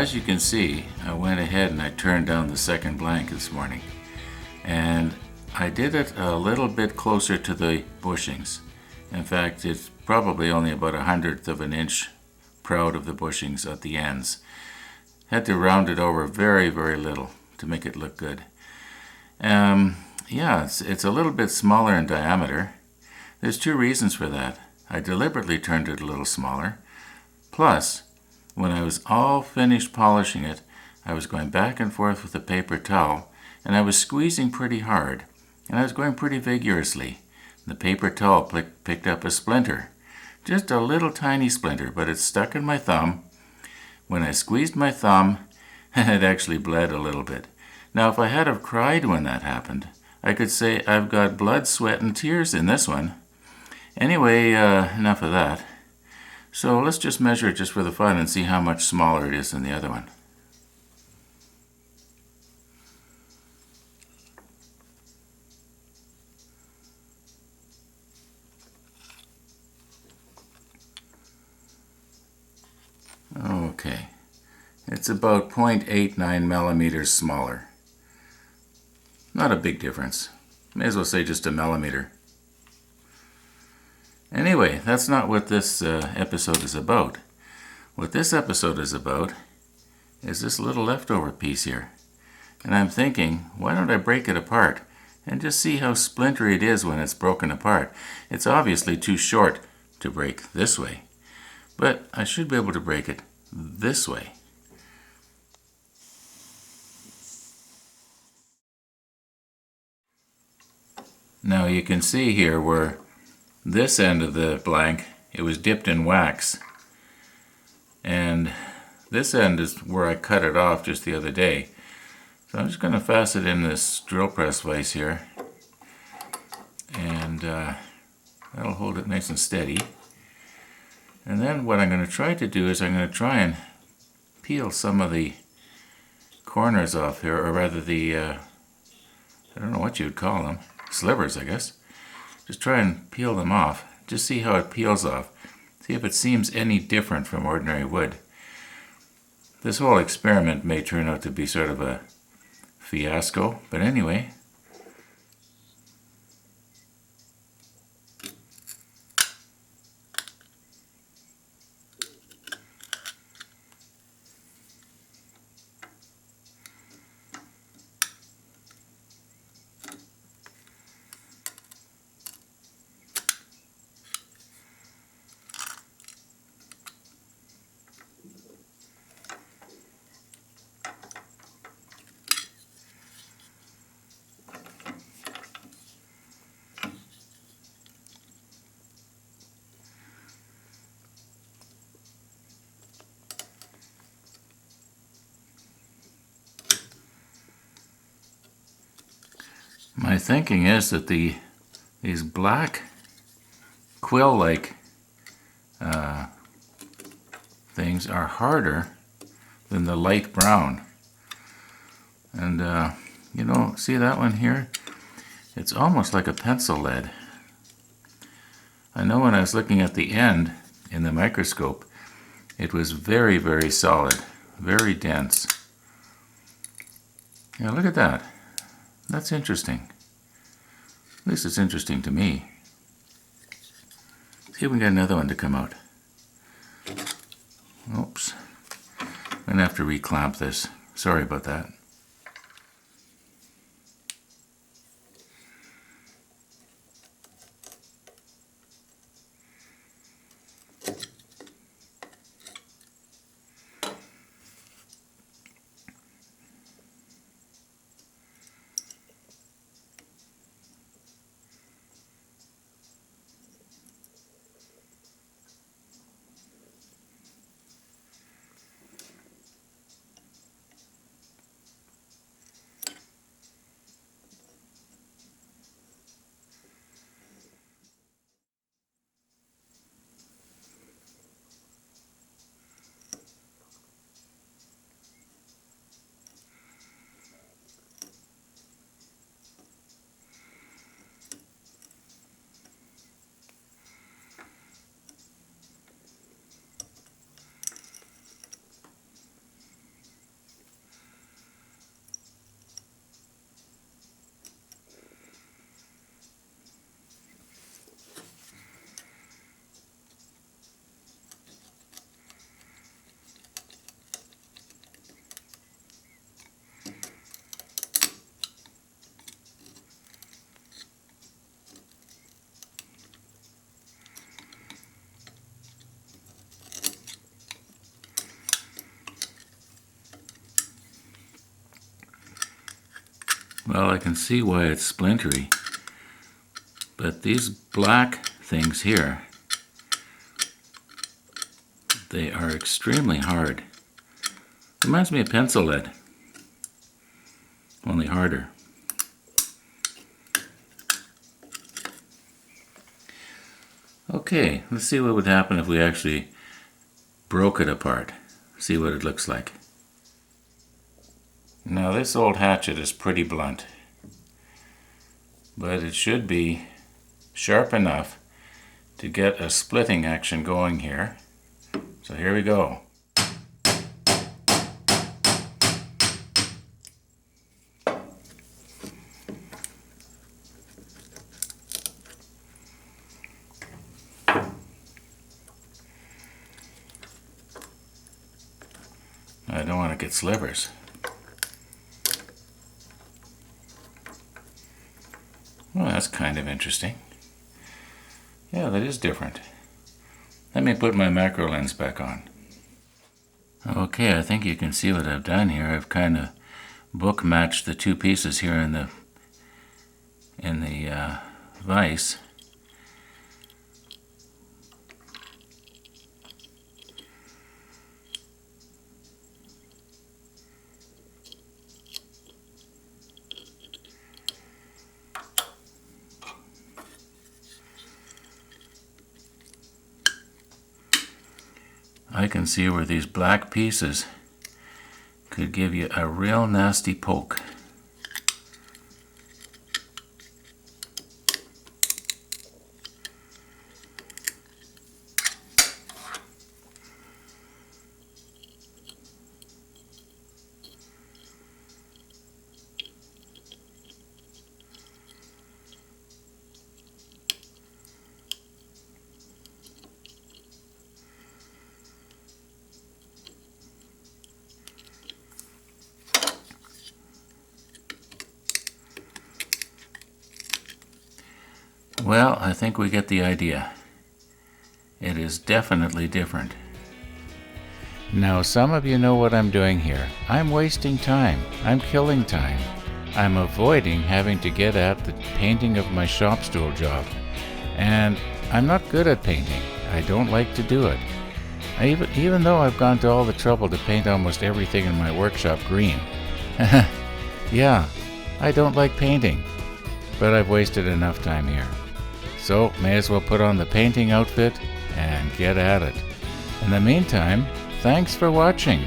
as you can see, I went ahead and I turned down the second blank this morning. And I did it a little bit closer to the bushings. In fact, it's probably only about 1/100th of an inch proud of the bushings at the ends. Had to round it over very, very little to make it look good. Yeah, it's a little bit smaller in diameter. There's two reasons for that. I deliberately turned it a little smaller. Plus, when I was all finished polishing it, I was going back and forth with a paper towel, and I was squeezing pretty hard, and I was going pretty vigorously. The paper towel picked up a splinter. Just a little tiny splinter, but it stuck in my thumb. When I squeezed my thumb, it actually bled a little bit. Now, if I had have cried when that happened, I could say I've got blood, sweat, and tears in this one. Anyway, enough of that. So let's just measure it just for the fun and see how much smaller it is than the other one. Okay, it's about 0.89 millimeters smaller. Not a big difference. May as well say just a millimeter. Anyway, that's not what this episode is about. What this episode is about is this little leftover piece here. And I'm thinking, why don't I break it apart and just see how splintery it is when it's broken apart. It's obviously too short to break this way, but I should be able to break it this way. Now you can see here where this end of the blank, it was dipped in wax. And this end is where I cut it off just the other day. So I'm just going to fasten in this drill press vise here. And that'll hold it nice and steady. And then what I'm going to try to do is I'm going to try and peel some of the corners off here, or rather the, I don't know what you would call them, slivers, I guess. Just try and peel them off. Just see how it peels off. See if it seems any different from ordinary wood. This whole experiment may turn out to be sort of a fiasco, but anyway. My thinking is that these black quill-like things are harder than the light brown. And you know, see that one here? It's almost like a pencil lead. I know when I was looking at the end in the microscope, it was very, very solid, very dense. Yeah, look at that. That's interesting. At least it's interesting to me. See if we can get another one to come out. Oops. I'm going to have to reclamp this. Sorry about that. Well, I can see why it's splintery, but these black things here, they are extremely hard. Reminds me of pencil lead, only harder. Okay, let's see what would happen if we actually broke it apart. See what it looks like. Now this old hatchet is pretty blunt, but it should be sharp enough to get a splitting action going here. So here we go. I don't want to get slivers. Well, that's kind of interesting. Yeah, that is different. Let me put my macro lens back on. Okay, I think you can see what I've done here. I've kind of book matched the two pieces here in the vise. I can see where these black pieces could give you a real nasty poke. Well, I think we get the idea. It is definitely different. Now, some of you know what I'm doing here. I'm wasting time. I'm killing time. I'm avoiding having to get at the painting of my shop stool job. And I'm not good at painting. I don't like to do it. Even though I've gone to all the trouble to paint almost everything in my workshop green. Yeah, I don't like painting. But I've wasted enough time here. So, may as well put on the painting outfit and get at it. In the meantime, thanks for watching.